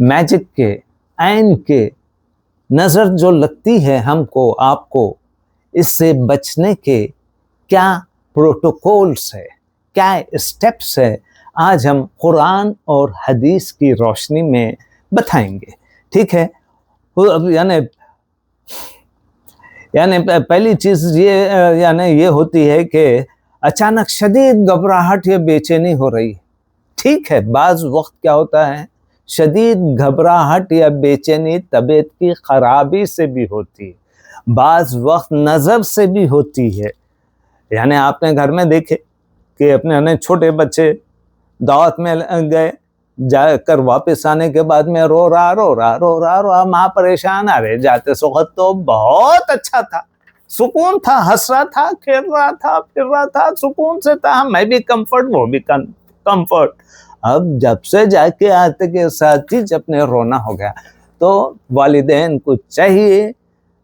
Magic के, ऐन के नज़र जो लगती है हमको आपको, इससे बचने के क्या प्रोटोकॉल्स है, क्या स्टेप्स है, आज हम कुरान और हदीस की रोशनी में बताएंगे। ठीक है, यानी पहली चीज़ ये होती है कि अचानक शदीद घबराहट या बेचैनी हो रही है। ठीक है, बाज़ वक्त क्या होता है, शदीद घबराहट या बेचैनी तबीयत की खराबी से भी होती है, बाज़ वक्त नज़र से भी होती है। यानी आपने घर में देखे कि अपने छोटे बच्चे दावत में गए, जाकर वापस आने के बाद में रो रहा, माँ परेशान, अरे जाते वक्त तो बहुत अच्छा था, सुकून था, हंस रहा था, खेल रहा था, फिर रहा था, सुकून से था, मैं भी कंफर्ट, वो भी कंफर्ट। अब जब से जाके आते के साथ ही अपने रोना हो गया। तो वालिदैन को चाहिए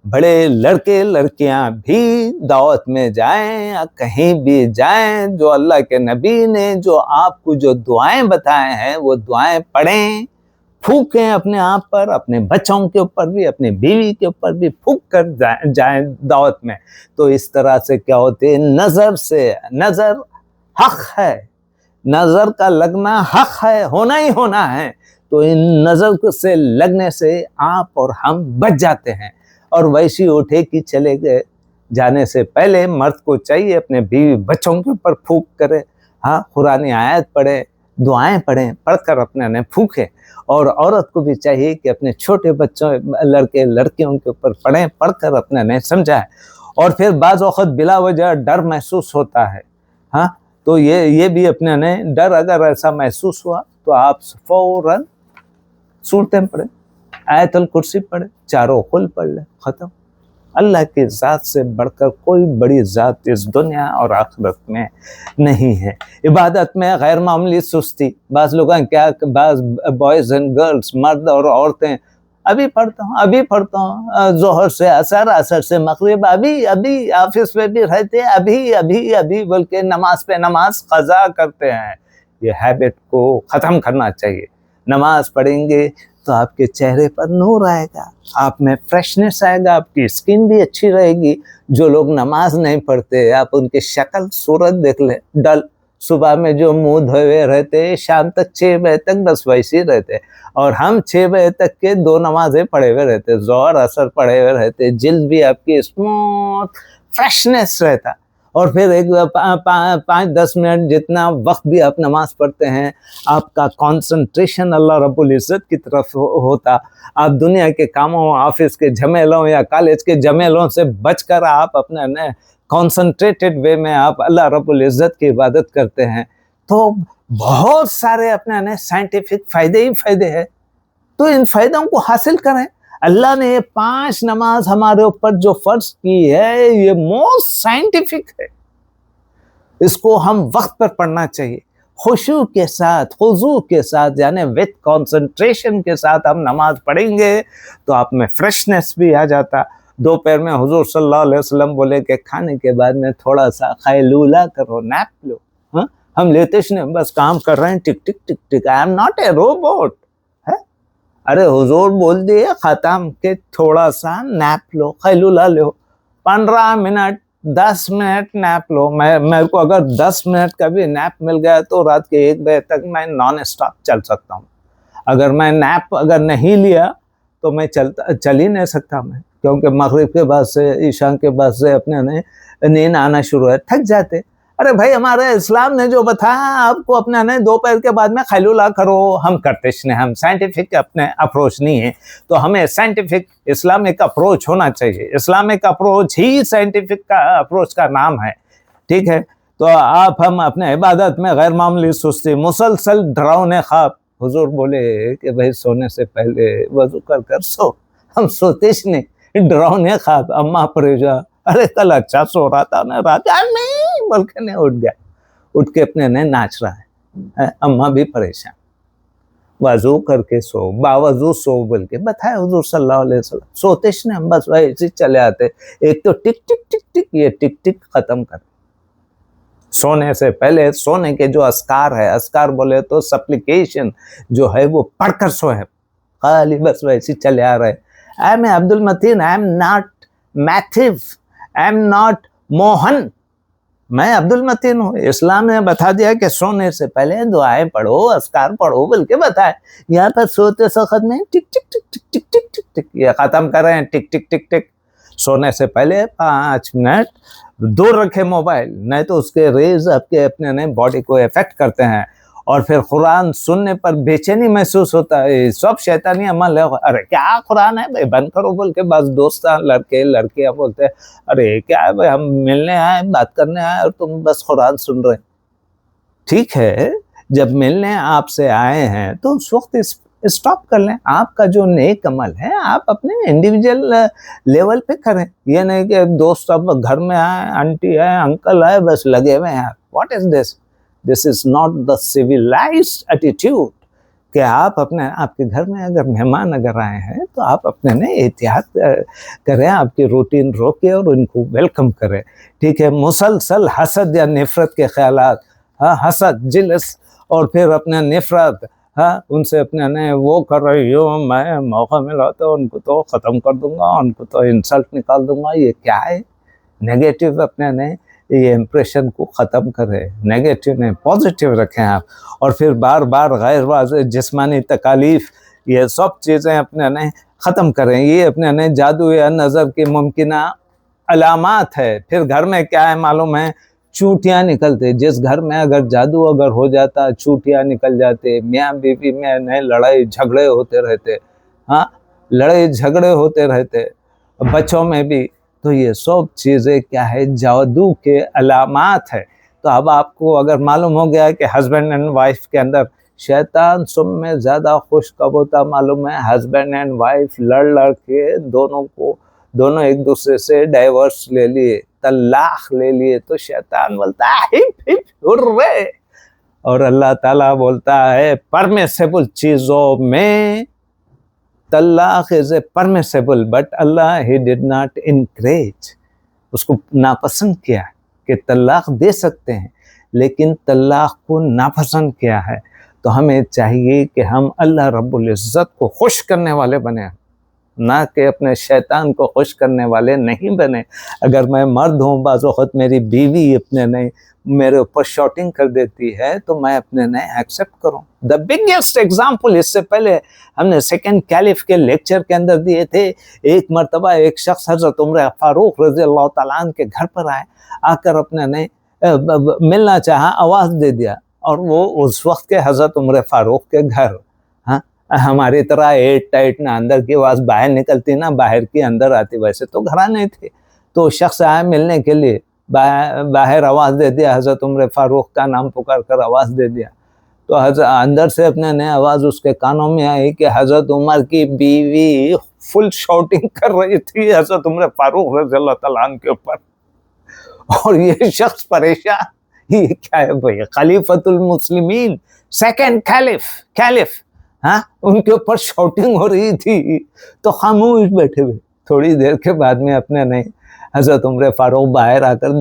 बड़े लड़के लड़कियां भी दावत में जाएं या कहीं भी जाएं, जो अल्लाह के नबी ने जो आपको जो दुआएं बताए हैं वो दुआएं पढ़ें, फूकें अपने आप पर, अपने बच्चों के ऊपर भी, अपने बीवी के ऊपर भी फूक कर जाएं दावत में। तो इस तरह से क्या होते हैं, नजर से, नजर हक है, नजर का लगना हक है, होना ही होना है। तो इन नजर से लगने से आप और हम बच जाते हैं। और वैसी उठे कि चले गए जाने से पहले मर्द को चाहिए अपने बीवी बच्चों के ऊपर फूक करे, हाँ, कुरानी आयत पढ़े, दुआएं पढ़ें, पढ़कर अपने फूके। और औरत को भी चाहिए कि अपने छोटे बच्चों, लड़के लड़कियों के ऊपर पढ़ें, पढ़कर अपने समझाएं। और फिर बाज़ वक़्त बिला वजह डर महसूस होता है, हाँ, तो ये भी अपने डर अगर ऐसा महसूस हुआ तो आप फौरन सूरतें पढ़ें, आयतुल कुर्सी पढ़े, चारों कुल पढ़ ले, खत्म। अल्लाह की ज़ात से बढ़कर कोई बड़ी ज़ात इस दुनिया और आखिरत में नहीं है। इबादत में गैर मामूली सुस्ती, बाज़ लोग क्या, बाज़ बॉयज़ एंड गर्ल्स, मर्द और औरतें, अभी पढ़ता हूँ, ज़ोहर से असर, असर से मगरिब, अभी ऑफिस में भी रहते, अभी बोल के नमाज पे नमाज क़ज़ा करते हैं। ये हैबिट को ख़त्म करना चाहिए। नमाज पढ़ेंगे तो आपके चेहरे पर नूर आएगा, आप में फ्रेशनेस आएगा, आपकी स्किन भी अच्छी रहेगी। जो लोग नमाज नहीं पढ़ते, आप उनकी शक्ल सूरत देख ले, डल, सुबह में जो मुंह धोए रहते, शाम तक 6 बजे तक बस वैसे ही रहते। और हम 6 बजे तक के 2 नमाजें पढ़े हुए रहते, ज़ोहर असर पढ़े हुए रहते, जिल्द भी आपकी स्मूथ फ्रेशनेस रहता। और फिर एक 5-10 मिनट जितना वक्त भी आप नमाज पढ़ते हैं, आपका कंसंट्रेशन अल्लाह रब्बुल इज़्ज़त की तरफ होता। आप दुनिया के कामों, ऑफिस के झमेलों या कॉलेज के झमेलों से बचकर आप अपने कंसंट्रेटेड वे में आप अल्लाह रब्बुल इज़्ज़त की इबादत करते हैं। तो बहुत सारे अपने साइंटिफिक फ़ायदे ही फ़ायदे हैं। तो इन फ़ायदों को हासिल करें। अल्लाह ने ये 5 नमाज हमारे ऊपर जो फर्ज की है, ये मोस्ट साइंटिफिक है। इसको हम वक्त पर पढ़ना चाहिए, खुशू के साथ, खुजू के साथ, यानी विद कंसंट्रेशन के साथ हम नमाज पढ़ेंगे तो आप में फ्रेशनेस भी आ जाता। दोपहर में हुजूर सल्लल्लाहु अलैहि वसल्लम बोले कि खाने के बाद में थोड़ा सा खैलूला करो, नैप लो। हाँ, हम लेते नहीं, बस काम कर रहे हैं, tick tick tick tick, I am not a robot. अरे हुजूर बोल दिए खत्म के थोड़ा सा नैप लो, खैलूला लो, 15 मिनट 10 मिनट नैप लो। मेरे को अगर 10 मिनट का भी नैप मिल गया तो रात के 1 बजे तक मैं नॉन स्टॉप चल सकता हूँ। अगर मैं नैप अगर नहीं लिया तो मैं चल ही नहीं सकता मैं, क्योंकि मगरिब के बाद से, ईशा के बाद से अपने नींद आना शुरू है, थक जाते। अरे भाई, हमारे इस्लाम ने जो बताया आपको अपने दोपहर के बाद में खैलूला करो, हम करते नहीं, हम साइंटिफिक अपने अप्रोच नहीं है। तो हमें साइंटिफिक इस्लामिक अप्रोच होना चाहिए। इस्लामिक अप्रोच ही साइंटिफिक का अप्रोच का नाम है। ठीक है, तो आप हम अपने इबादत में गैर मामूली सुस्ती, मुसलसल डरावने ख्वाब, हुजूर बोले कि भाई सोने से पहले वजू कर सो। हम सोते नहीं, डरावने ख्वाब, अम्मा परेशान, अरे कल अच्छा सो रहा था ना रात, नहीं बोल के नहीं उठ गया, उठ के अपने ने नाच रहा है, अम्मा भी परेशान, वजू करके सो, बावजू सो बोल के बताया हुजूर सल्लल्लाहु अलैहि वसल्लम। सोते नहीं, हम बस वही चले आते। एक तो टिक टिक टिक टिक, ये टिक टिक खत्म कर। सोने से पहले सोने के जो अस्कार है, अस्कार बोले तो सप्लिकेशन जो है वो पढ़कर सोए, खाली बस वैसे चले आ रहे। I am Abdul Mateen, I am not Matthew, I am not Mohan, मैं अब्दुल मतीन हूँ। इस्लाम ने बता दिया कि सोने से पहले दुआएं पढ़ो, अस्कार पढ़ो, बल्कि बताए। यहाँ पर सोते वक्त में टिक tick tick tick tick tick tick टिक ये खत्म कर रहे हैं, टिक टिक टिक टिक। सोने से पहले 5 मिनट दूर रखे मोबाइल, नहीं तो उसके रेज आपके अपने नए बॉडी को इफेक्ट करते हैं। और फिर कुरान सुनने पर बेचैनी महसूस होता है, सब शैतानी अमल है। अरे क्या कुरान है भाई, बंद करो बोल के बस दोस्त लड़के लड़कियां बोलते हैं, अरे क्या है भाई, हम मिलने आए, बात करने आए और तुम बस कुरान सुन रहे। ठीक है, जब मिलने आपसे आए हैं तो उस वक्त स्टॉप कर लें। आपका जो नेक अमल है आप अपने इंडिविजुअल लेवल पे करें। ये नहीं कि दोस्त अब घर में आए, आंटी है, अंकल है, बस लगे हुए हैं। What is this? This is not the civilized attitude कि आप अपने आपके घर में अगर मेहमान अगर आए हैं तो आप अपने ने एहतियात करें, आपकी रूटीन रोके और उनको वेलकम करें। ठीक है, मुसलसल हसद या नफरत के ख्यालात, हाँ, हसद, जिलस और फिर अपने नफरत, हाँ, उनसे अपने ने वो कर रही हो, मैं मौका मिला तो उनको तो ख़त्म कर दूंगा, उनको तो इंसल्ट निकाल दूंगा। ये क्या है? नेगेटिव अपने ने ये इम्प्रेशन को ख़त्म करें, नेगेटिव ने पॉजिटिव रखें आप। और फिर बार बार गैर वाज़ेह जिस्मानी तकालीफ, ये सब चीज़ें अपने ने ख़त्म करें। ये अपने ने जादू या नज़र की मुमकिना अलामात है। फिर घर में क्या है मालूम है, चूटियाँ निकलते। जिस घर में अगर जादू अगर हो जाता, चूटियाँ निकल जाते, मियाँ बीवी में नए लड़ाई झगड़े होते रहते, हाँ, लड़ाई झगड़े होते रहते, बच्चों में भी, तो ये सब चीज़ें क्या है, जादू के अलामात है। तो अब आपको अगर मालूम हो गया कि हस्बैंड एंड वाइफ के अंदर शैतान सुम में ज़्यादा खुश कब होता मालूम है, हस्बैंड एंड वाइफ लड़ लड़ के दोनों एक दूसरे से डाइवर्स ले लिए, तलाक ले लिए, तो शैतान बोलता है हिप हिप हुर्रे, और अल्लाह ताला बोलता है परमिसेबल चीज़ों में तलाक is a permissible, but Allah he did not encourage, उसको नापसंद किया कि तलाक दे सकते हैं, लेकिन तलाक को नापसंद किया है। तो हमें चाहिए कि हम अल्लाह रब्बुल इज़्ज़त को खुश करने वाले बने, ना कि अपने शैतान को खुश करने वाले नहीं बने। अगर मैं मर्द हूँ, बाज़ वक़्त मेरी बीवी अपने नहीं मेरे ऊपर शॉटिंग कर देती है तो मैं अपने नहीं एक्सेप्ट करूँ। द बिगेस्ट एग्जाम्पल इससे पहले हमने सेकंड कैलिफ के लेक्चर के अंदर दिए थे। एक मरतबा एक शख्स हज़रत उमर फारूक रज़ी अल्लाह तआला अन्हु के घर पर आए, आकर अपने ने मिलना चाहा, आवाज़ दे दिया, और वो उस वक्त के हज़रत उमर फारूक के घर, हाँ, हमारी तरह एट टाइट ना अंदर की आवाज़ बाहर निकलती ना बाहर की अंदर आती, वैसे तो घराने थे। तो शख्स आया मिलने के लिए, बाहर आवाज़ दे दिया, हज़रत उमर फारूक का नाम पुकार कर आवाज़ दे दिया। तो अंदर से अपने ने आवाज़ उसके कानों में आई कि हज़रत उमर की बीवी फुल शॉटिंग कर रही थी हज़रत उमर फारूक रज़ी अल्लाह तआला अन्हु के ऊपर, और ये शख्स परेशान, ये क्या है भाई, खलीफतुल मुस्लिमीन, सेकंड कैलिफ, हाँ, उनके ऊपर शॉटिंग हो रही थी, तो खामोश बैठे हुए। थोड़ी देर के बाद में अपने नहीं हज़रत उमर फारूक बाहर आकर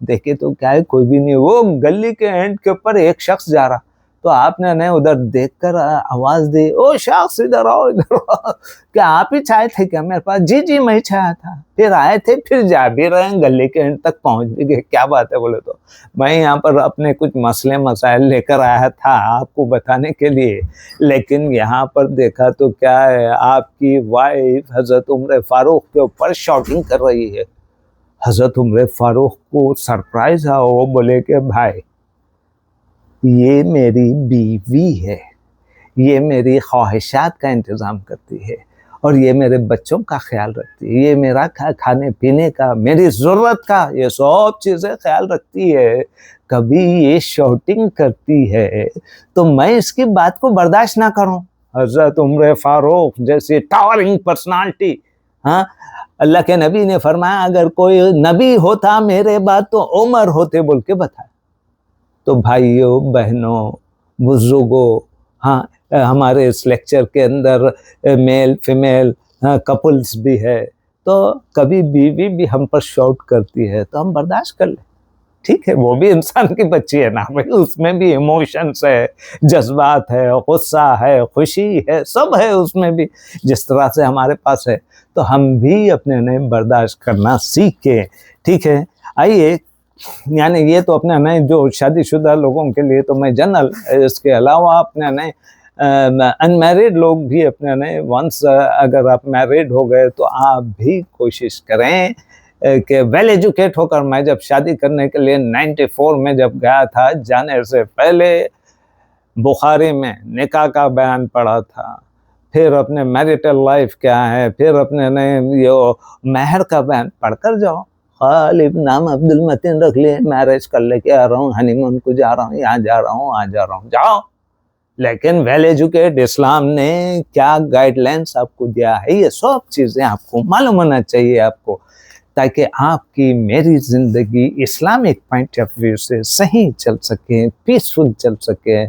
देखे तो क्या है, कोई भी नहीं। वो गली के एंड के ऊपर एक शख्स जा रहा, तो आपने नहीं उधर देखकर आवाज़ दी, ओ शख्स इधर आओ, इधर आओ, क्या आप ही चाहे थे क्या मेरे पास? जी जी मैं चाहा था। फिर आए थे, फिर जा भी रहे हैं, गली के एंड तक पहुंच भी गए। क्या बात है बोले तो मैं यहाँ पर अपने कुछ मसले मसाइल लेकर आया था आपको बताने के लिए, लेकिन यहाँ पर देखा तो क्या है, आपकी वाइफ हज़रत उमर फारूक के ऊपर शॉटिंग कर रही है। हज़रत उमर फारूक को सरप्राइज हुआ, वो बोले कि भाई ये मेरी बीवी है, ये मेरी ख्वाहिशात का इंतज़ाम करती है, और ये मेरे बच्चों का ख्याल रखती है, ये मेरा खाने पीने का, मेरी ज़रूरत का, ये सब चीज़ें ख्याल रखती है। कभी ये शॉटिंग करती है तो मैं इसकी बात को बर्दाश्त ना करूं। हज़रत उमर फारूक जैसी टावरिंग पर्सनालिटी, हाँ, अल्लाह के नबी ने फरमाया अगर कोई नबी होता मेरे बाद तो उमर होते बोल के बताया। तो भाइयों बहनों बुजुर्गों, हाँ, हमारे इस लेक्चर के अंदर मेल फीमेल कपल्स भी है, तो कभी बीवी भी हम पर शॉट करती है तो हम बर्दाश्त कर लें, ठीक है, वो भी इंसान की बच्ची है ना भाई, उसमें भी इमोशंस है, जज्बात है, गुस्सा है, खुशी है, सब है उसमें भी, जिस तरह से हमारे पास है। तो हम भी अपने नए बर्दाश्त करना सीखे। ठीक है, आइए, यानी ये तो अपने नए जो शादीशुदा लोगों के लिए तो मैं जनरल, इसके अलावा अपने नए अनमैरिड लोग भी अपने नए, वंस अगर आप मैरिड हो गए तो आप भी कोशिश करें कि वेल एजुकेट होकर। मैं जब शादी करने के लिए 94 में जब गया था, जाने से पहले बुखारी में निकाह का बयान पढ़ा था, फिर अपने मैरिटल लाइफ क्या है, फिर अपने नए ये महर का बयान पढ़कर जाओ। खाली नाम अब्दुल मतीन रख लिए, मैरिज कर लेके आ रहा हूँ, हनीमून को जा रहा हूँ, यहाँ जा रहा हूँ, वहाँ जा रहा हूँ, जाओ। लेकिन वेल एजुकेट इस्लाम ने क्या गाइडलाइंस आपको दिया है, ये सब चीज़ें आपको मालूम होना चाहिए आपको, ताकि आपकी मेरी ज़िंदगी इस्लामिक पॉइंट ऑफ व्यू से सही चल सके, पीसफुल चल सके,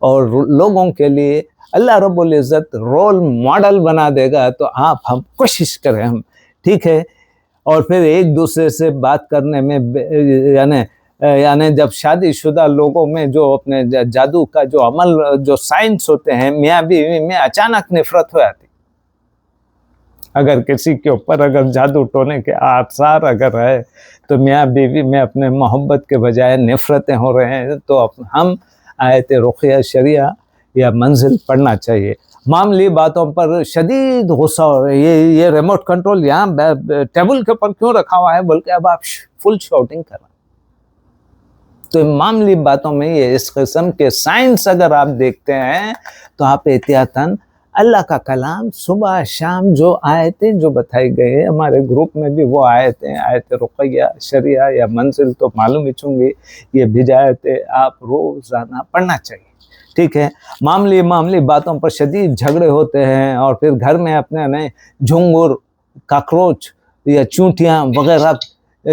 और लोगों के लिए अल्लाह रब्बुल इज़्ज़त रोल मॉडल बना देगा। तो आप हम कोशिश करें हम, ठीक है। और फिर एक दूसरे से बात करने में यानी जब शादीशुदा लोगों में जो अपने जादू का जो अमल, जो साइंस होते हैं, मियाँ बीवी में अचानक नफरत हो जाती। अगर किसी के ऊपर अगर जादू टोने के आसार अगर है तो मियाँ बीवी में अपने मोहब्बत के बजाय नफरतें हो रहे हैं, तो हम आयत रुक़या शरिया या मंजिल पढ़ना चाहिए। मामूली बातों पर शदीद गुस्सा हो रहा है, ये रिमोट कंट्रोल यहाँ टेबल के ऊपर क्यों रखा हुआ है, बल्कि अब आप फुल शॉटिंग कर रहे हैं। तो मामूली बातों में ये इस किस्म के साइंस अगर आप देखते हैं तो आप एहतियातन अल्लाह का कलाम सुबह शाम जो आयतें जो बताई गई है, हमारे ग्रुप में भी वो आयतें, आयत रुक़या शरिया या मंजिल तो मालूम ही चूँगी, ये भिजायतें आप रोज़ाना पढ़ना चाहिए। ठीक है, मामूली बातों पर शदीद झगड़े होते हैं, और फिर घर में अपने नए झुंगुर, काकरोच या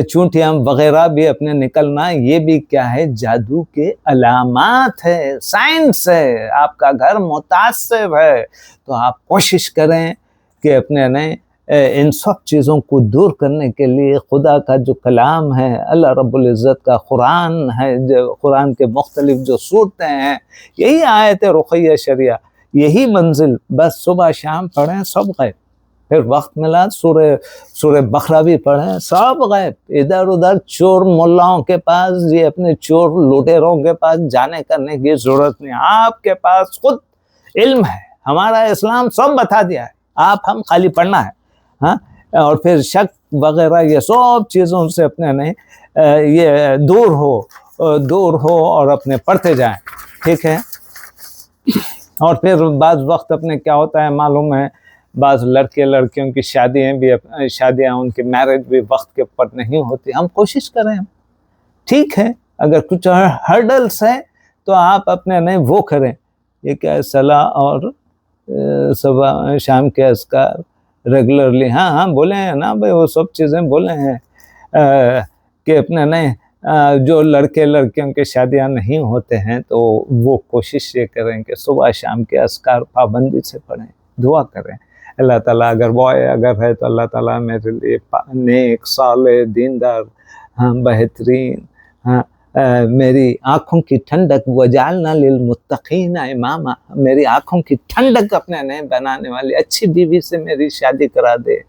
चूंटियाँ वगैरह भी अपने निकलना, ये भी क्या है, जादू के अलामात है, साइंस है, आपका घर मुतासिर है। तो आप कोशिश करें कि अपने नए इन सब चीज़ों को दूर करने के लिए खुदा का जो कलाम है, अल्लाह रब्बुल इज़्ज़त का कुरान है, जो कुरान के मुख्तलिफ जो सूरतें हैं, यही आयत रुक़या शरिया, यही मंजिल, बस सुबह शाम पढ़ें, सब गैब। फिर वक्त मिला सूरह बकरा भी पढ़ें, सब गैब। इधर उधर चोर मुल्लाओं के पास, ये अपने चोर लुटेरों के पास जाने करने की ज़रूरत नहीं, आपके पास खुद इल्म है, हमारा इस्लाम सब बता दिया है, आप हम खाली पढ़ना है। हाँ, और फिर शक वगैरह ये सब चीज़ों से अपने नहीं ये दूर हो और अपने पढ़ते जाएं। ठीक है, और फिर बाज़ वक्त अपने क्या होता है मालूम है, बाज़ लड़के लड़कियों की शादियाँ उनकी मैरिज भी वक्त के ऊपर नहीं होती। हम कोशिश करें, ठीक है, अगर कुछ हर्डल्स हैं तो आप अपने नहीं वो करें, ये क्या है, सलाह और सुबह शाम के अस्कार रेगुलरली, हाँ बोले हैं ना भाई, वो सब चीज़ें बोले हैं कि अपने नहीं जो लड़के लड़कियों के शादियां नहीं होते हैं तो वो कोशिश ये करें कि सुबह शाम के अस्कार पाबंदी से पढ़ें, दुआ करें। अल्लाह ताला अगर बॉय अगर है तो अल्लाह ताला मेरे लिए नेक साले दीनदार, हाँ बेहतरीन, हाँ मेरी आँखों की ठंडक, वजालना लिल मुत्तकीन इमामा, मेरी आँखों की ठंडक अपने नए बनाने वाली अच्छी बीवी से मेरी शादी करा दे,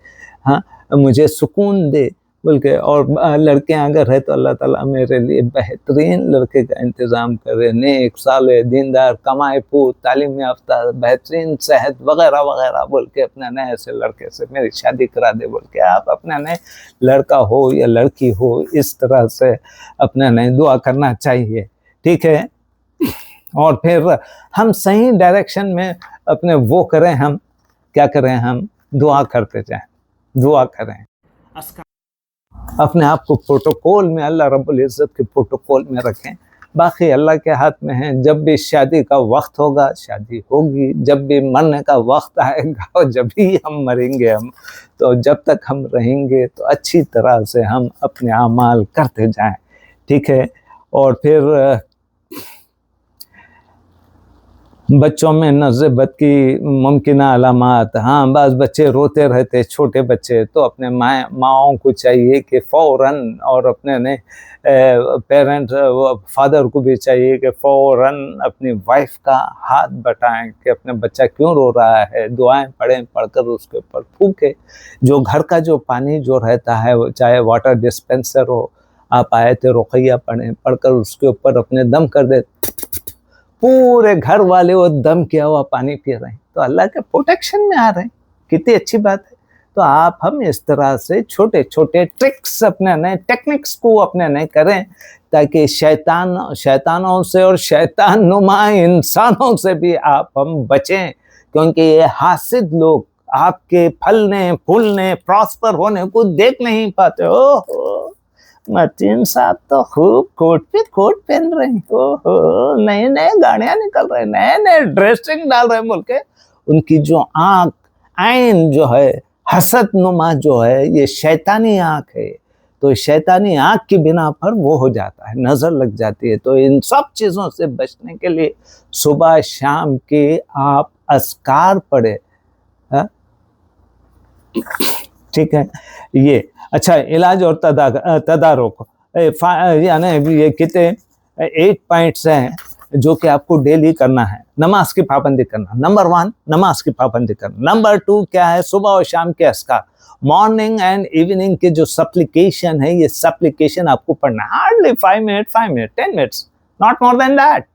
हाँ मुझे सुकून दे बोल के। और लड़कियां अगर है तो अल्लाह ताला मेरे लिए बेहतरीन लड़के का इंतज़ाम करे, नेक साले दीनदार, कमाए पूत, तालीम याफ्ता, बेहतरीन सेहत वगैरह वगैरह बोल के अपने नए ऐसे लड़के से मेरी शादी करा दे बोल के। आप अपने नए लड़का हो या लड़की हो, इस तरह से अपने नए दुआ करना चाहिए। ठीक है, और फिर हम सही डायरेक्शन में अपने वो करें, हम क्या करें, हम दुआ करते जाएं, दुआ करें, अपने आप को प्रोटोकॉल में, अल्लाह रब्बुल इज़्ज़त के प्रोटोकॉल में रखें। बाकी अल्लाह के हाथ में है, जब भी शादी का वक्त होगा शादी होगी, जब भी मरने का वक्त आएगा और जब भी हम मरेंगे हम, तो जब तक हम रहेंगे तो अच्छी तरह से हम अपने आमाल करते जाएं। ठीक है, और फिर बच्चों में नज़े बद की मुमकिन अलामात, हाँ बस बच्चे रोते रहते, छोटे बच्चे, तो अपने माँओं को चाहिए कि फ़ौरन, और अपने ने पेरेंट फादर को भी चाहिए कि फ़ौरन अपनी वाइफ का हाथ बटाएं कि अपने बच्चा क्यों रो रहा है, दुआएं पढ़ें, पढ़कर उसके ऊपर फूकें। जो घर का जो पानी जो रहता है, वो चाहे वाटर डिस्पेंसर हो, आप आयत रुक़ैया पढ़ें, पढ़कर उसके ऊपर अपने दम कर दे, पूरे घर वाले वो दम किया हुआ पानी पी रहे हैं, तो अल्लाह के प्रोटेक्शन में आ रहे हैं। कितनी अच्छी बात है। तो आप हम इस तरह से छोटे छोटे ट्रिक्स अपने नए टेक्निक्स को अपने नए करें, ताकि शैतानों से और शैतान नुमा इंसानों से भी आप हम बचें, क्योंकि ये हासिद लोग आपके फलने फूलने प्रॉस्पर होने को देख नहीं पाते। ओहो, मतीन साहब तो खूब कोट पे कोट पहन रहे हैं, ओहो, नए नए गाड़ियां निकल रहे, नए नए ड्रेसिंग डाल रहे, बोल के उनकी जो आंख आइन जो है, हसद नुमा जो है, ये शैतानी आंख है। तो शैतानी आंख की बिना पर वो हो जाता है, नजर लग जाती है। तो इन सब चीजों से बचने के लिए सुबह शाम के आप अस्कार पढ़े, ठीक है। ये अच्छा इलाज और तदारुक, यानी ये कितने 8 पॉइंट्स हैं जो कि आपको डेली करना है। नमाज की पाबंदी करना, नंबर 1 नमाज की पाबंदी करना। नंबर 2 क्या है, सुबह और शाम के अस्कार, मॉर्निंग एंड इवनिंग के जो सप्लिकेशन है, ये सप्लिकेशन आपको पढ़ना, hardly 5 minute 10 minutes, not more than that.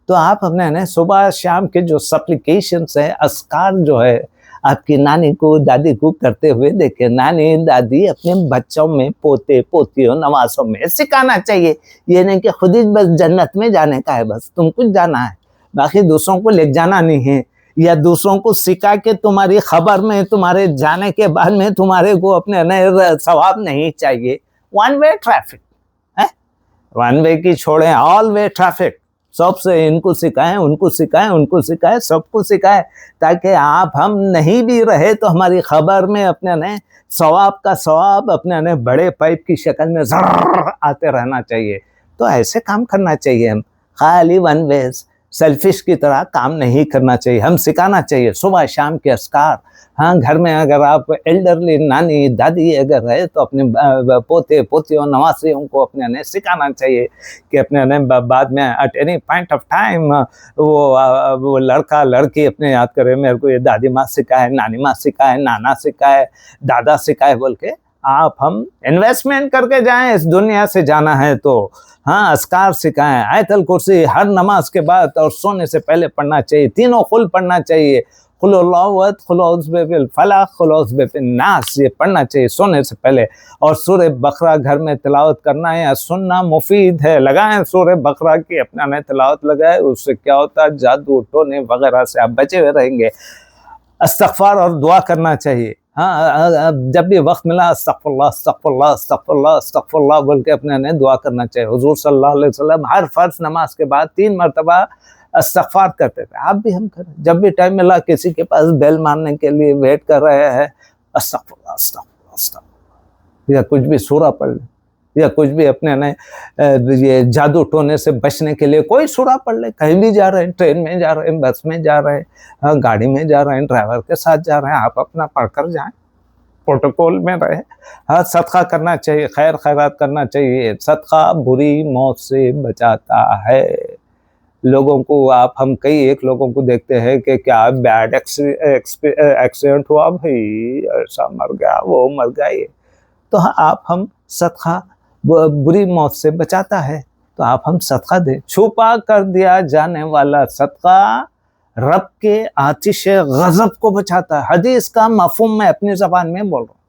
तो आप अपने सुबह शाम के जो सप्लिकेशंस है, अस्कार जो है, आपकी नानी को दादी को करते हुए देखे। नानी दादी अपने बच्चों में, पोते पोतियों नवासों में सिखाना चाहिए। ये नहीं कि खुद ही बस जन्नत में जाने का है, बस तुम कुछ जाना है, बाकी दूसरों को ले जाना नहीं है, या दूसरों को सिखा के तुम्हारी खबर में, तुम्हारे जाने के बाद में तुम्हारे को अपने नए सवाब नहीं चाहिए। वन वे ट्रैफिक है, वन वे की छोड़े, ऑल वे ट्रैफिक। सबसे इनको सिखाएं, उनको सिखाएं, उनको सिखाएं, सबको सिखाएं, ताकि आप हम नहीं भी रहे तो हमारी खबर में अपने ने सवाब का सवाब अपने ने बड़े पाइप की शक्ल में ज़र्र आते रहना चाहिए। तो ऐसे काम करना चाहिए। हम खाली वन वे सेल्फिश की तरह काम नहीं करना चाहिए। हम सिखाना चाहिए सुबह शाम के अस्कार। हाँ, घर में अगर आप एल्डरली नानी दादी अगर है तो अपने पोते पोतियों नवासियों को अपने ने सिखाना चाहिए कि अपने ने बाद में at any point of time वो लड़का लड़की अपने याद करे, मेरे को ये दादी माँ सिखाए, नानी माँ सिखाए, नाना सिखाए, दादा सिखाए, बोल के आप हम इन्वेस्टमेंट करके जाएं। इस दुनिया से जाना है तो हाँ, अस्कार सिखाएं। आयतल कुर्सी हर नमाज के बाद और सोने से पहले पढ़ना चाहिए। तीनों खुल पढ़ना चाहिए, खुलौत खुलौस बिल फलाक खुलौस बिल नास, ये पढ़ना चाहिए सोने से पहले। और सूरह बकरा घर में तिलावत करना है या सुनना मुफीद है। लगाएं सूरह बकरा की अपना में तिलावत लगाए, उससे क्या होता है, जादू टोने वगैरह से आप बचे हुए रहेंगे। इस्तग़फ़ार और दुआ करना चाहिए। हाँ, जब भी वक्त मिला अस्तग़फ़िरुल्लाह अस्तग़फ़िरुल्लाह अस्तग़फ़िरुल्लाह अस्तग़फ़िरुल्लाह बोल के अपने ने दुआ करना चाहिए। हुज़ूर सल्लल्लाहु अलैहि वसल्लम हर फर्ज नमाज के बाद 3 मरतबा इस्तग़फ़ार करते थे। आप भी हम करें, जब भी टाइम मिला किसी के पास बेल मारने के लिए वेट कर रहे हैं, अस्तग़फ़िरुल्लाह अस्तग़फ़िरुल्लाह अस्तग़फ़िरुल्लाह, या कुछ भी सूरा पढ़ ले, या कुछ भी अपने ने ये जादू टोने से बचने के लिए कोई सूरा पढ़ ले। कहीं भी जा रहे हैं, ट्रेन में जा रहे हैं, बस में जा रहे हैं, गाड़ी में जा रहे हैं, ड्राइवर के साथ जा रहे हैं, आप अपना पढ़कर जाएं, प्रोटोकॉल में रहे। हाँ, सदका करना चाहिए, खैर खैरात करना चाहिए। सदका बुरी मौत से बचाता है। लोगों को आप हम कई एक लोगों को देखते हैं कि क्या बैड एक्सीडेंट हुआ भाई, ऐसा मर गया, वो मर गया, ये तो हाँ, आप हम सदका बुरी मौत से बचाता है, तो आप हम सदका दें। छुपा कर दिया जाने वाला सदका रब के आतिश गज़ब को बचाता है। हदीस का मफ़हूम मैं अपनी ज़बान में बोल रहा हूँ।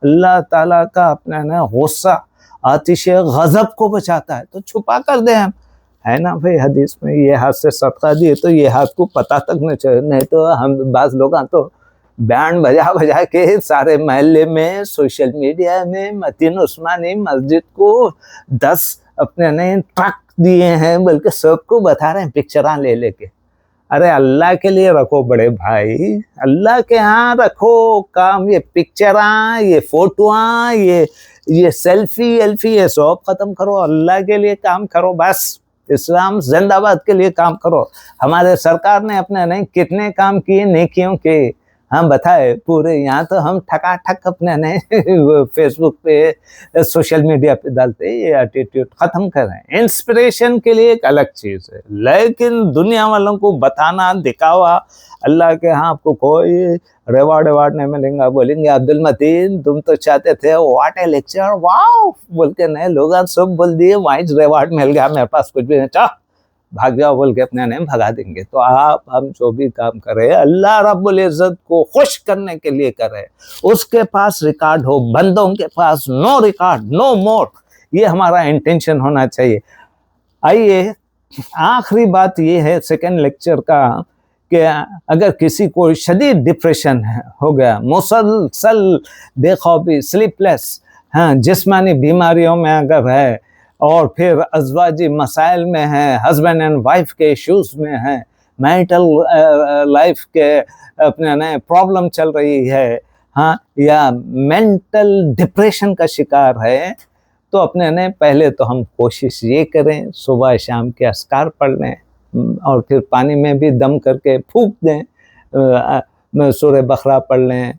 अल्लाह ताला का अपने ना गुस्सा आतिश गज़ब को बचाता है, तो छुपा कर दें हम, है ना भाई। हदीस में ये हाथ से सदका दिए तो ये हाथ को पता तक न चले, नहीं तो हम बाज़ लोग तो बैंड बजा बजा के सारे महल्ले में, सोशल मीडिया में मतीन उस्मानी मस्जिद को 10 अपने ने ट्रक दिए हैं, बल्कि सबको बता रहे हैं पिक्चरां ले लेके। अरे अल्लाह के लिए रखो बड़े भाई, अल्लाह के यहाँ रखो काम। ये पिक्चरां, ये फोटोआं, ये सेल्फी एल्फी, ये सब खत्म करो, अल्लाह के लिए काम करो बस। इस्लाम जिंदाबाद के लिए काम करो। हमारे सरकार ने अपने नहीं कितने काम किए नेकियों के, हम बताए पूरे। यहाँ तो हम ठकाठक अपने नहीं फेसबुक पे सोशल मीडिया पे डालते, ये एटीट्यूड खत्म करें। इंस्पिरेशन के लिए एक अलग चीज़ है, लेकिन दुनिया वालों को बताना, दिखावा, अल्लाह के यहाँ आपको कोई रिवार्ड नहीं मिलेगा। बोलेंगे अब्दुल मतीन तुम तो चाहते थे व्हाट ए लेक्चर, वाओ बोल के नए लोग सब बोल दिए वाइज रिवार्ड मिल गया, मेरे पास कुछ भी नहीं, चाह भाग जाओ बोल के अपने ने भगा देंगे। तो आप हम जो भी काम करें अल्लाह रब्बुल इज्जत को खुश करने के लिए करें, उसके पास रिकॉर्ड हो, बंदों के पास नो रिकॉर्ड, नो मोर, ये हमारा इंटेंशन होना चाहिए। आइए आखिरी बात ये है सेकेंड लेक्चर का कि अगर किसी को शदीद डिप्रेशन हो गया, मुसलसल बेखौफी, स्लीपलेस, हाँ जिस्मानी बीमारियों में अगर है, और फिर अज़वाजी मसाइल में है, हस्बैंड एंड वाइफ के इश्यूज में है, मैरिटल लाइफ के अपने नए प्रॉब्लम चल रही है, हाँ या मेंटल डिप्रेशन का शिकार है, तो अपने ने पहले तो हम कोशिश ये करें सुबह शाम के अस्कार पढ़ लें और फिर पानी में भी दम करके फूंक दें, सूरह बकरा पढ़ लें,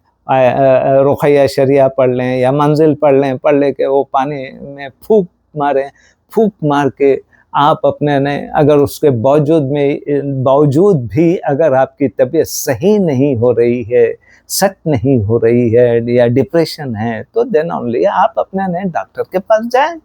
रुक़ैया शरिया पढ़ लें या मंजिल पढ़ लें, पढ़ ले के वो पानी में फूंक मारें। फूंक मार के आप अपने ने अगर उसके बावजूद भी अगर आपकी तबीयत सही नहीं हो रही है, सेट नहीं हो रही है या डिप्रेशन है, तो देन ओनली आप अपने ने डॉक्टर के पास जाएं,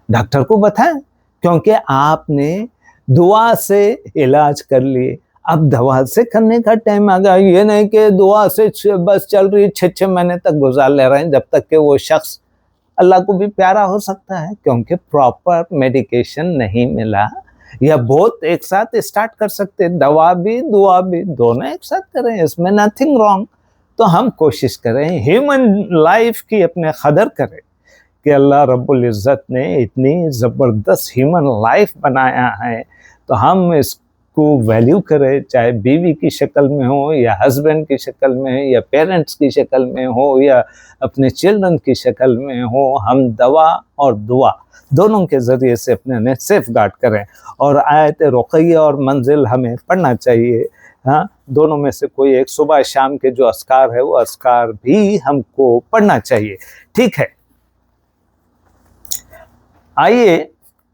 डॉक्टर को बताएं, क्योंकि आपने दुआ से इलाज कर लिए। अब दवा से करने का टाइम आ गया। ये नहीं कि दुआ से बस चल रही 6 महीने तक गुजार ले रहे हैं जब तक कि वो शख्स अल्लाह को भी प्यारा हो सकता है, क्योंकि प्रॉपर मेडिकेशन नहीं मिला, या बहुत एक साथ स्टार्ट कर सकते, दवा भी दुआ भी दोनों एक साथ करें, इसमें नथिंग रॉन्ग। तो हम कोशिश करें ह्यूमन लाइफ की अपने कदर करें कि अल्लाह रब्बुल इज़्ज़त ने इतनी ज़बरदस्त ह्यूमन लाइफ बनाया है, तो हम इसको वैल्यू करें, चाहे बीवी की शक्ल में हो या हस्बैंड की शक्ल में हो या पेरेंट्स की शक्ल में हो या अपने चिल्ड्रन की शक्ल में हो। हम दवा और दुआ दोनों के ज़रिए से अपने ने सेफ गार्ड करें, और आयत रुक़ैया और मंजिल हमें पढ़ना चाहिए। हाँ, दोनों में से कोई एक, सुबह शाम के जो अस्कार है वो अस्कार भी हमको पढ़ना चाहिए। ठीक है, आइए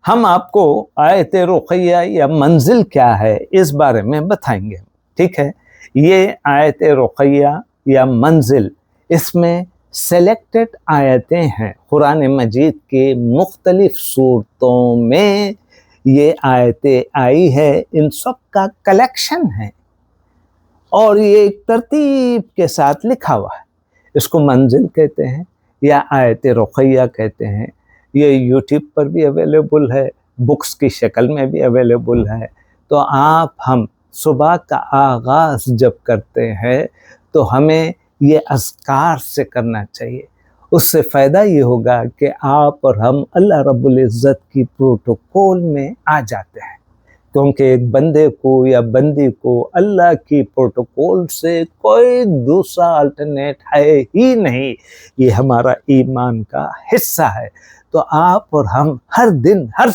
हम आपको आयत रुक़ैया या मंजिल क्या है इस बारे में बताएंगे। ठीक है, ये आयत रुक़ैया या मंजिल, इसमें सेलेक्टेड आयतें हैं कुरान मजीद के मुख्तलिफ सूरतों में, ये आयतें आई है, इन सब का कलेक्शन है और ये एक तरतीब के साथ लिखा हुआ है। इसको मंजिल कहते हैं या आयत रुक़ैया कहते हैं। ये यूट्यूब पर भी अवेलेबल है, बुक्स की शक्ल में भी अवेलेबल है। तो हम सुबह का आगाज़ जब करते हैं तो हमें ये अज़कार से करना चाहिए। उससे फ़ायदा ये होगा कि आप और हम अल्लाह रब्बुल इज़्ज़त की प्रोटोकॉल में आ जाते हैं, क्योंकि एक बंदे को या बंदी को अल्लाह की प्रोटोकॉल से कोई दूसरा अल्टरनेट है ही नहीं। ये हमारा ईमान का हिस्सा है। तो आप और हम हर दिन, हर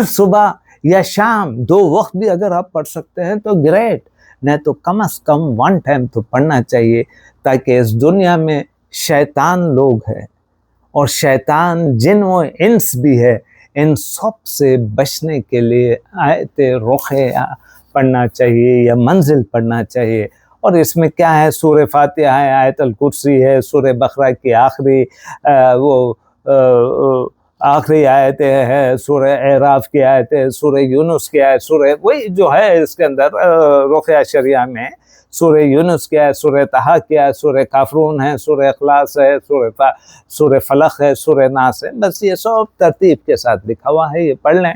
सुबह या शाम 2 वक्त भी अगर आप पढ़ सकते हैं तो ग्रेट, नहीं तो कम से कम 1 टाइम तो पढ़ना चाहिए, ताकि इस दुनिया में शैतान लोग हैं और शैतान जिन व इंस भी है, इन सब से बचने के लिए आयत रुक़ैया पढ़ना चाहिए या मंजिल पढ़ना चाहिए। और इसमें क्या है, सूरह फातिहा है, आयतुल कुर्सी है, सूरह बकरा की आखिरी आयतें है, सूरह एराफ की आयतें, सूरह यूनुस की आयत, सूरह वही जो है इसके अंदर रुक़ैया शरिया में सूरह यूनुस की आयत, सूरह तहा की आयत, सूरह काफ़रून है, सूरह इखलास है, सूरह फलक है, सूरह नास है। बस ये सब तरतीब के साथ लिखा हुआ है, ये पढ़ लें।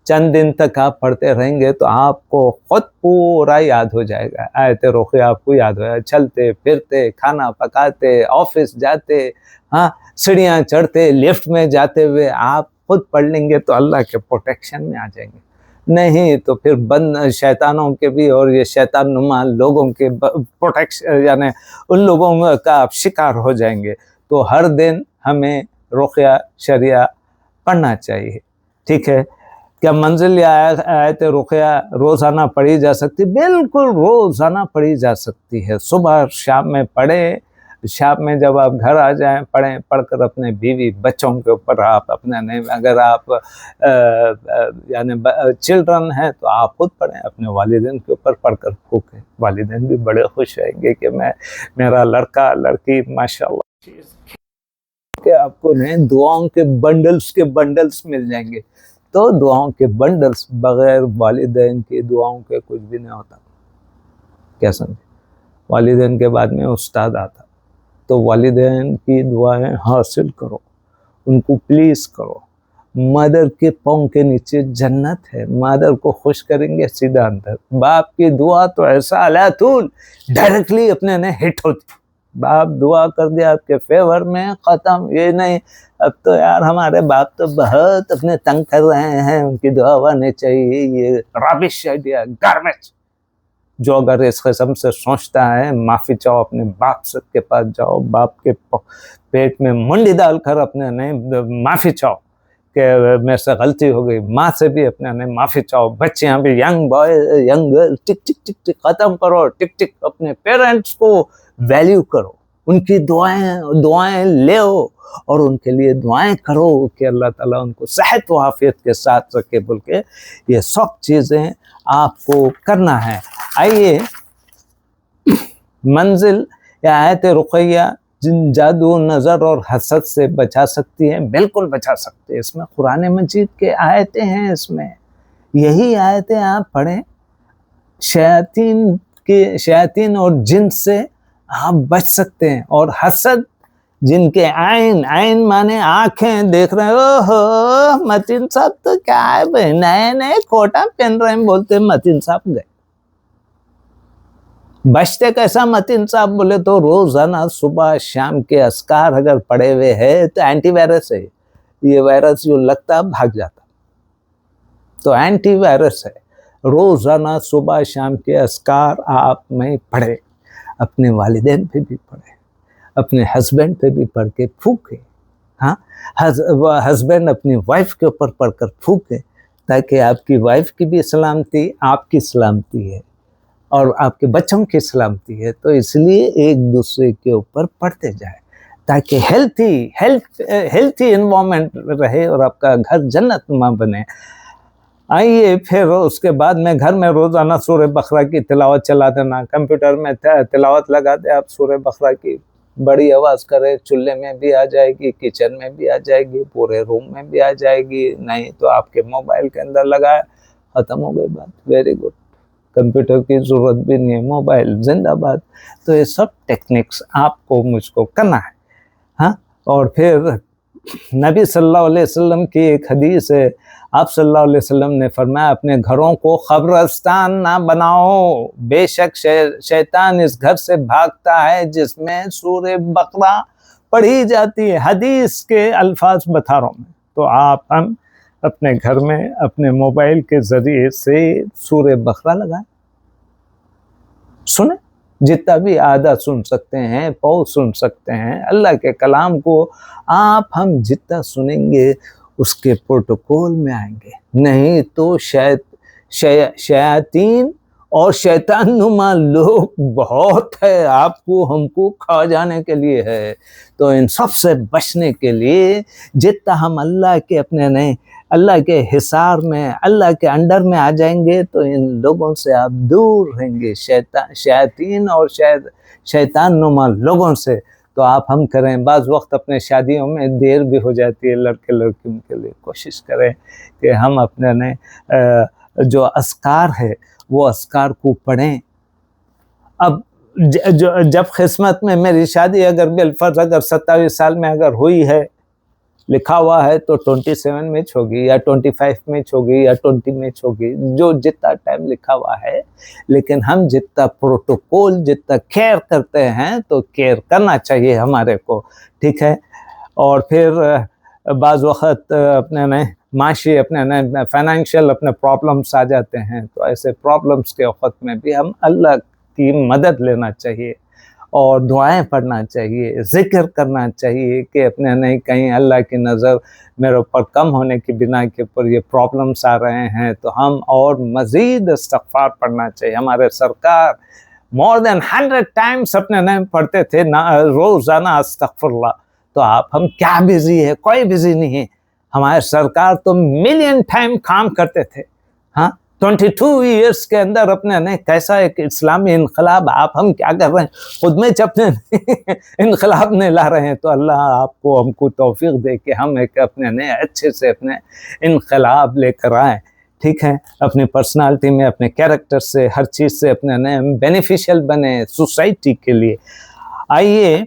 चंद दिन तक आप पढ़ते रहेंगे तो आपको खुद पूरा याद हो जाएगा। आयत रुक़ैया आपको याद होगा, चलते फिरते, खाना पकाते, ऑफिस जाते, हाँ सीढ़ियाँ चढ़ते, लिफ्ट में जाते हुए आप खुद पढ़ लेंगे तो अल्लाह के प्रोटेक्शन में आ जाएंगे। नहीं तो फिर बंद शैतानों के भी और ये शैतान नुमा लोगों के प्रोटेक्शन, यानी उन लोगों का आप शिकार हो जाएंगे। तो हर दिन हमें रुक़ैया शरिया पढ़ना चाहिए। ठीक है, क्या मंजिल या आयत रुक़या रोज़ाना पढ़ी जा सकती? बिल्कुल रोज़ाना पढ़ी जा सकती है। सुबह शाम में पढ़ें, शाम में जब आप घर आ जाएँ पढ़ें, पढ़कर अपने बीवी बच्चों के ऊपर आप अपना नहीं, अगर आप यानी चिल्ड्रन हैं तो आप खुद पढ़ें, अपने वालिदैन के ऊपर पढ़कर फूँकें। वालिदैन भी बड़े खुश रहेंगे कि मेरा लड़का लड़की माशाअल्लाह कि आपको नहीं दुआओं के बंडल्स मिल जाएंगे। तो दुआओं के बंडल्स, बगैर वालिदैन की दुआओं के कुछ भी नहीं होता। क्या समझे? वालिदैन के बाद में उस्ताद आता, तो वालिदैन की दुआएं हासिल करो, उनको प्लीज़ करो। मदर के पाँव के नीचे जन्नत है, मदर को खुश करेंगे सीधा अंदर। बाप की दुआ तो ऐसा अलातुल डायरेक्टली अपने ने हिट होती। बाप दुआ कर दिया आपके फेवर में, ख़त्म। ये नहीं अब तो यार हमारे बाप तो बहुत अपने तंग कर रहे हैं, उनकी दुआ आनी चाहिए, ये रबिश आइडिया, गार्बेज। जो अगर इस किस्म से सोचता है, माफ़ी चाहो, अपने बाप से के पास जाओ, बाप के पेट में मुंडी डालकर अपने नहीं माफ़ी चाहो कि मेरे से गलती हो गई। माँ से भी अपने नहीं माफ़ी चाहो। बच्चे यहाँ भी यंग बॉय यंग गर्ल टिक टिक टिक टिक ख़त्म करो, टिक टिक। अपने पेरेंट्स को वैल्यू करो, उनकी दुआएं ले और उनके लिए दुआएं करो कि अल्लाह ताला उनको सेहत व आफियत के साथ रखे। बोल के ये सब चीज़ें आपको करना है। आइए, मंजिल या आयत रुक़या जिन जादू, नज़र और हसद से बचा सकती है, बिल्कुल बचा सकते हैं। इसमें कुरान मजीद के आयतें हैं, इसमें यही आयतें आप पढ़ें, शयातीन और जिन से आप बच सकते हैं। और हसद, जिनके आइन माने आंखें देख रहे हो, ओहो मतीन साहब तो क्या है भाई, नए नए कोटा पहन रहे हैं, बोलते मतीन साहब गए। बचते कैसा मतीन साहब? बोले तो रोजाना सुबह शाम के अस्कार अगर पड़े हुए है तो एंटीवायरस है, ये वायरस जो लगता भाग जाता, तो एंटीवायरस है। रोजाना सुबह शाम के अस्कार आप में पढ़े, अपने वालिदैन पे भी पढ़े, अपने हस्बैंड पे भी पढ़ के फूके। हाँ, हस्बैंड अपनी वाइफ के ऊपर पढ़कर फूके, ताकि आपकी वाइफ की भी सलामती, आपकी सलामती है और आपके बच्चों की सलामती है। तो इसलिए एक दूसरे के ऊपर पढ़ते जाए, ताकि हेल्थी एनवायरनमेंट रहे और आपका घर जन्नतनुमा बने। आइए, फिर उसके बाद में घर में रोज़ाना सूरह बकरा की तिलावत चला देना। कंप्यूटर में तिलावत लगा दे आप सूरह बकरा की, बड़ी आवाज़ करे, चूल्हे में भी आ जाएगी, किचन में भी आ जाएगी, पूरे रूम में भी आ जाएगी। नहीं तो आपके मोबाइल के अंदर लगाए, ख़त्म हो गई बात। वेरी गुड, कंप्यूटर की ज़रूरत भी नहीं है, मोबाइल जिंदाबाद। तो ये सब टेक्निक्स आपको मुझको करना है। हाँ, और फिर नबी सल्लल्लाहु अलैहि वसल्लम की एक हदीस है, आप सल्लल्लाहु अलैहि वसल्लम ने फरमाया, अपने घरों को कब्रिस्तान ना बनाओ, बेशक शैतान इस घर से भागता है जिसमें सूरह बकरा पढ़ी जाती है। हदीस के अल्फाज बता रहा हूँ मैं। तो हम अपने घर में अपने मोबाइल के ज़रिए से सूरह बकरा लगाएं, सुने, जितना भी आधा सुन सकते हैं, पौ सुन सकते हैं। अल्लाह के कलाम को हम जितना सुनेंगे उसके प्रोटोकॉल में आएंगे। नहीं तो शयातीन और शैतान नुमा लोग बहुत है, आपको हमको खा जाने के लिए है। तो इन सब से बचने के लिए जितना हम अल्लाह के अपने नहीं, अल्लाह के हिसार में, अल्लाह के अंडर में आ जाएंगे, तो इन लोगों से आप दूर रहेंगे, शयातीन और शैतान नुमा लोगों से। तो हम करें, बाज़ वक्त अपने शादियों में देर भी हो जाती है लड़के लड़कियों के लिए, कोशिश करें कि हम अपने ने जो अस्कार है वो अस्कार को पढ़ें। अब जब किस्मत में मेरी शादी अगर बिलफर्ज अगर 27 साल में अगर हुई है, लिखा हुआ है, तो 27 मैच होगी या 25 मैच होगी या 20 मैच होगी, जो जितना टाइम लिखा हुआ है। लेकिन हम जितना प्रोटोकॉल, जितना केयर करते हैं, तो केयर करना चाहिए हमारे को, ठीक है। और फिर बाज़ वक़्त अपने में माशी, अपने में फाइनेंशियल अपने प्रॉब्लम्स आ जाते हैं, तो ऐसे प्रॉब्लम्स के वक़्त में भी हम अल्लाह की मदद लेना चाहिए। और दुआएं पढ़ना चाहिए, ज़िक्र करना चाहिए कि अपने नहीं कहीं अल्लाह की नज़र मेरे ऊपर कम होने की बिना के ऊपर ये प्रॉब्लम्स आ रहे हैं, तो हम और मज़ीद इस्तिग़फ़ार पढ़ना चाहिए। हमारे सरकार मोर देन 100 टाइम्स अपने नहीं पढ़ते थे ना रोज़ाना अस्तग़फ़िरुल्लाह। तो आप हम क्या बिज़ी है? कोई बिज़ी नहीं है। हमारे सरकार तो मिलियन टाइम काम करते थे। हाँ, 22 ईयर्स के अंदर अपने ने कैसा एक इस्लामी इनकलाब, आप हम क्या कर रहे हैं? खुद में अपने इनकलाब नहीं ला रहे हैं। तो अल्लाह आपको हमको तौफीक दे कि हम एक अपने ने अच्छे से अपने इनकलाब लेकर आए, ठीक है? अपनी पर्सनालिटी में, अपने कैरेक्टर से, हर चीज़ से अपने ने बेनिफिशियल बने सोसाइटी के लिए। आइए,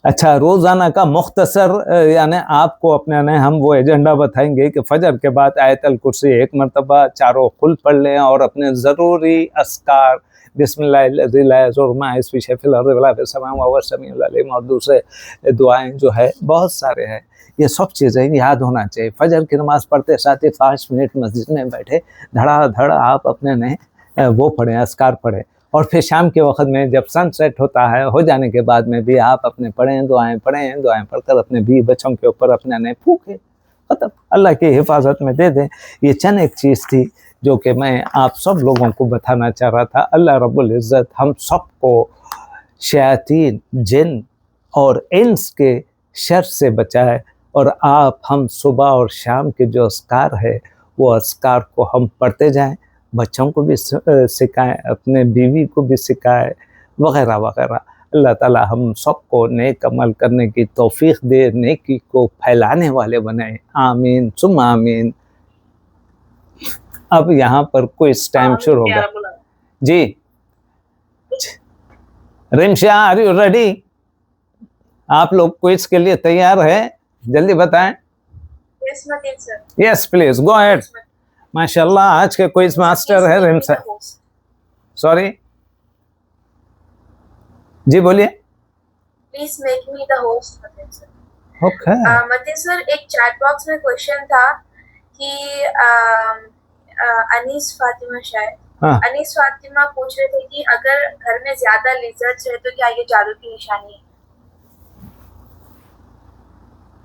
अच्छा, रोज़ाना का मुख्तसर यानी आपको अपने ने हम वो एजेंडा बताएंगे कि फजर के बाद आयतल कुर्सी 1 मरतबा चारों खुल पढ़ लें और अपने ज़रूरी अस्कार बिस्मिल्लाहिर्रहमानिर्रहीम और दूसरे दुआएं जो है बहुत सारे हैं, ये सब चीज़ें याद होना चाहिए। फजर की नमाज़ पढ़ते साथ ही 5 मिनट मस्जिद में बैठे धड़ाधड़ आप अपने ने वो पढ़ें, अस्कार पढ़ें। और फिर शाम के वक्त में जब सनसेट होता है, हो जाने के बाद में भी आप अपने दुआएं पढ़कर अपने बीवी बच्चों के ऊपर अपने ने फूके, मतलब अल्लाह की हिफाजत में दे दें। ये चंद एक चीज़ थी जो कि मैं आप सब लोगों को बताना चाह रहा था। अल्लाह रब्बुल इज़्ज़त हम सबको शयातीन, जिन और इंस के शर से बचाए, और आप हम सुबह और शाम के जो अस्कार है वो अस्कार को हम पढ़ते जाएं, बच्चों को भी सिखाएं, अपने बीवी को भी सिखाएं, वगैरह वगैरह। अल्लाह ताला हम सबको नेक अमल करने की तौफीक दे, नेकी को फैलाने वाले बनाए। आमीन सुम्मा आमीन। अब यहाँ पर क्विज टाइम शुरू होगा जी। Rimsha, are you ready? आप लोग क्विज के लिए तैयार है? जल्दी बताएं। Yes Mateen sir. Yes please go ahead. माशाल्लाह, आज के क्विज मास्टर है रिमशा। सॉरी जी, बोलिए। Please make me the host Mateen sir. Okay Mateen sir, एक चैट बॉक्स में क्वेश्चन था कि अनीस फातिमा शायद अनीस फातिमा पूछ रहे थे कि अगर घर में ज्यादा लिजर्ड्स है तो क्या ये जादू की निशानी है?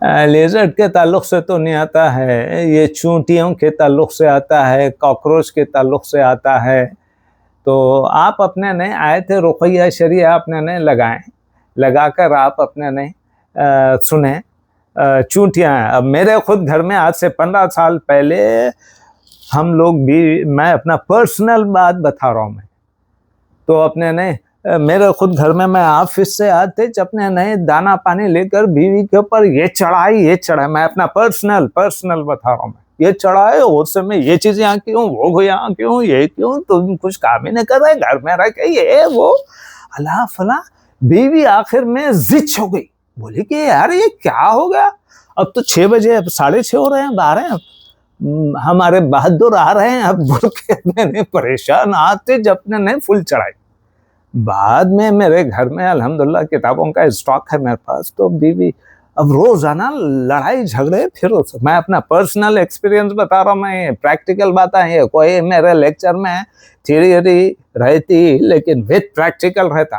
लेजर्ड के ताल्लुक से तो नहीं आता है, ये चूंटियों के ताल्लुक से आता है, कॉकरोच के ताल्लुक से आता है। तो आप अपने ने आए थे रुक़या शरिया अपने ने लगाएं, लगाकर आप अपने ने सुने चूंटियाँ। अब मेरे खुद घर में आज से 15 साल पहले हम लोग भी, मैं अपना पर्सनल बात बता रहा हूँ मैं, तो अपने ने मेरे खुद घर में मैं ऑफिस से आते अपने नए दाना पानी लेकर बीवी के ऊपर ये चढ़ाए, मैं अपना पर्सनल बता रहा हूँ मैं, ये चढ़ाए उस समय ये चीज़ यहाँ क्यों, वो यहाँ क्यों, ये क्यों, तुम कुछ काम ही नहीं कर रहे घर में रह के, ये वो अल्लाह फला। बीवी आखिर में जिच हो गई, बोली कि यार ये क्या हो गया, अब तो 6 बजे, अब 6:30 हो रहे हैं, 12 हमारे बहादुर आ रहे हैं, अब बोल के मैंने परेशान आते जब ने फुल चढ़ाई। बाद में मेरे घर में अल्हम्दुलिल्लाह किताबों का स्टॉक है मेरे पास, तो बीवी अब रोजाना लड़ाई झगड़े, फिर मैं अपना पर्सनल एक्सपीरियंस बता रहा हूँ, मैं प्रैक्टिकल बात है, कोई मेरे लेक्चर में थियरी रहती लेकिन विद प्रैक्टिकल रहता।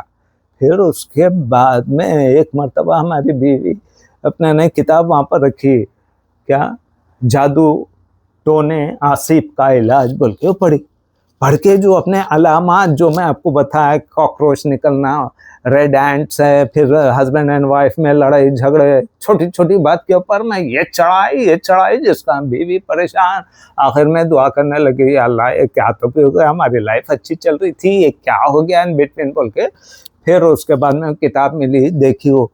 फिर उसके बाद में एक मर्तबा हमारी बीवी अपने ने किताब वहाँ पर रखी, क्या, जादू टोने आसिफ का इलाज बोल के पढ़ के जो अपने अलामात जो मैं आपको बताया, कॉकरोच निकलना, रेड एंट्स है, फिर हस्बैंड एंड वाइफ में लड़ाई झगड़े, छोटी छोटी बात के ऊपर मैं ये चढ़ाई जिसका बीवी परेशान। आखिर में दुआ करने लगी, अल्लाह ये क्या तो हो गया, हमारी लाइफ अच्छी चल रही थी, ये क्या हो गया इन बिटवीन बोल के। फिर उसके बाद में किताब मिली, देखी, वो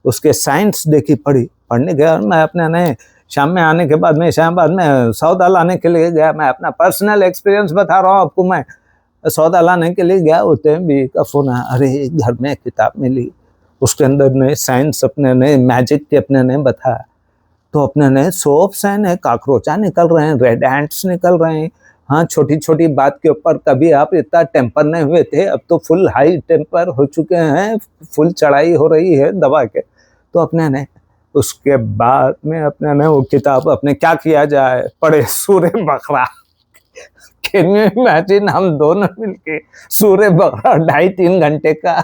उसके साइंस देखी, पढ़ने गया। मैं अपने नए शाम में आने के बाद में इस्लामाबाद में सौदा लाने के लिए गया, मैं अपना पर्सनल एक्सपीरियंस बता रहा हूँ आपको। मैं सौदा लाने के लिए गया, होते भी का फोन है, अरे घर में किताब मिली, उसके अंदर ने साइंस अपने ने मैजिक के अपने ने बताया, तो अपने ने सोप सैन है, काकरोचा निकल रहे हैं, रेड एंट्स निकल रहे हैं। हाँ, छोटी छोटी बात के ऊपर कभी आप इतना टेम्पर नहीं हुए थे, अब तो फुल हाई टेम्पर हो चुके हैं, फुल चढ़ाई हो रही है दबा के। तो अपने ने उसके बाद में अपने ने वो किताब अपने क्या किया जाए, पढ़े सूरे बकरा कैन यू इमेजिन, हम दोनों मिलके सूर्य बकरा 2.5-3 घंटे का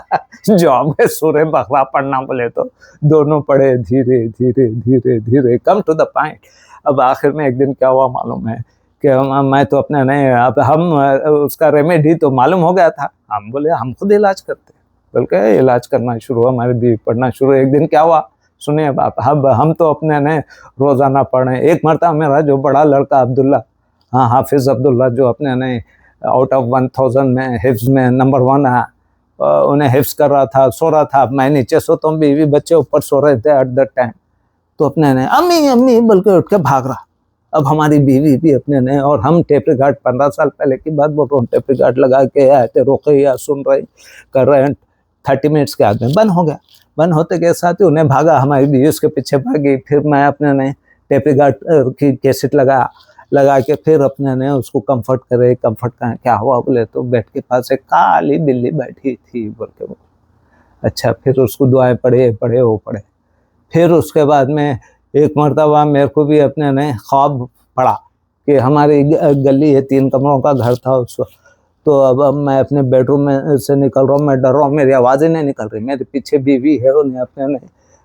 जॉब है सूर्य बकरा पढ़ना बोले तो दोनों पढ़े धीरे धीरे धीरे धीरे, कम टू द पॉइंट। अब आखिर में एक दिन क्या हुआ मालूम है कि मैं तो अपने नहीं, अब हम उसका रेमेडी तो मालूम हो गया था, हम बोले हम खुद इलाज करते, बल्कि इलाज करना शुरू हुआ, हमारी बीवी पढ़ना शुरू। एक दिन क्या हुआ सुनिए बाप, हम तो अपने ने रोज़ाना पढ़े। एक मरतबा मेरा जो बड़ा लड़का अब्दुल्ला, हाँ हाफिज़ अब्दुल्ला, जो अपने ने आउट ऑफ 1000 में हिफ्ज़ में नंबर 1 है, उन्हें हिफ्ज़ कर रहा था, सो रहा था। मैं नीचे सोता हूँ, बीवी बच्चे ऊपर सो रहे थे एट दैट टाइम। तो अपने ने अम्मी अम्मी बोल के उठ के भाग रहा। अब हमारी बीवी भी अपने ने, और हम टेप रिकॉर्ड 15 साल पहले की बात बोल रहा हूँ, टेप रिकॉर्ड लगा के आए थे, रोके या सुन रहे कर रहे हैं। 30 मिनट्स के बाद में बंद हो गया। बंद होते के साथ ही उन्हें भागा, हमारी बीवी उसके पीछे भागी। फिर मैं अपने ने टेप रिकॉर्ड की कैसेट लगा के फिर अपने ने उसको कंफर्ट करे। कंफर्ट का क्या हुआ बोले तो बेड के पास एक काली बिल्ली बैठी थी बोल के। अच्छा, फिर उसको दुआएं पढ़े। फिर उसके बाद में एक मरतबा मेरे को भी अपने ने ख्वाब पड़ा कि हमारी गली है, 3 कमरों का घर था उस वक्त। तो अब मैं अपने बेडरूम में से निकल रहा हूँ, मैं डर रहा हूँ, मेरी आवाज़ें नहीं निकल रही। मेरे पीछे बीवी है, उन्हें अपने ने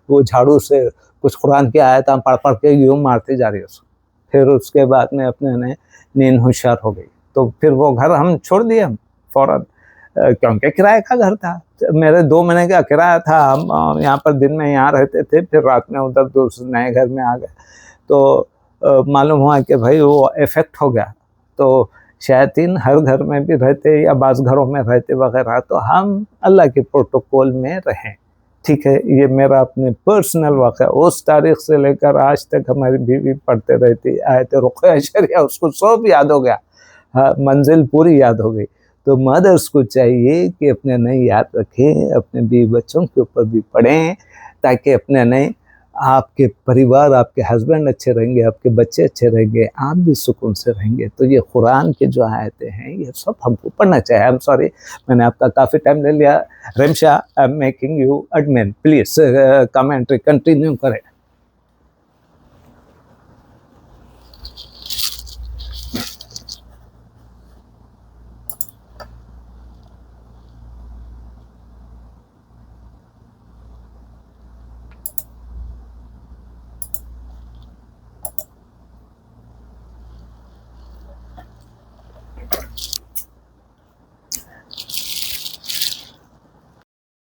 वो झाड़ू से कुछ कुरान की आयत पढ़ के यूँ मारती जा रही है उसको। फिर उसके बाद में अपने ने नींद होशियार हो गई। तो फिर वो घर हम छोड़ दिए, हम फ़ौरन, क्योंकि किराए का घर था। मेरे 2 महीने का किराया था। हम यहाँ पर दिन में यहाँ रहते थे, फिर रात में उधर दूसरे नए घर में आ गए। तो मालूम हुआ कि भाई वो इफ़ेक्ट हो गया। तो शैतान हर घर में भी रहते या बाज़ घरों में रहते वगैरह, तो हम अल्लाह के प्रोटोकॉल में रहें, ठीक है। ये मेरा अपने पर्सनल वाक़या, उस तारीख़ से लेकर आज तक हमारी बीवी पढ़ते रहती आयत रुक़या शरिया, उसको सब याद हो गया। हाँ, मंजिल पूरी याद हो गई। तो मदर्स को चाहिए कि अपने नए याद रखें, अपने बीवी बच्चों के ऊपर भी पढ़ें, ताकि अपने नए आपके परिवार, आपके हस्बैंड अच्छे रहेंगे, आपके बच्चे अच्छे रहेंगे, आप भी सुकून से रहेंगे। तो ये कुरान की जो आयतें हैं, ये सब हमको पढ़ना चाहिए। आई एम सॉरी, मैंने आपका काफ़ी टाइम ले लिया। Rimsha, I am making you admin, please commentary continue करें।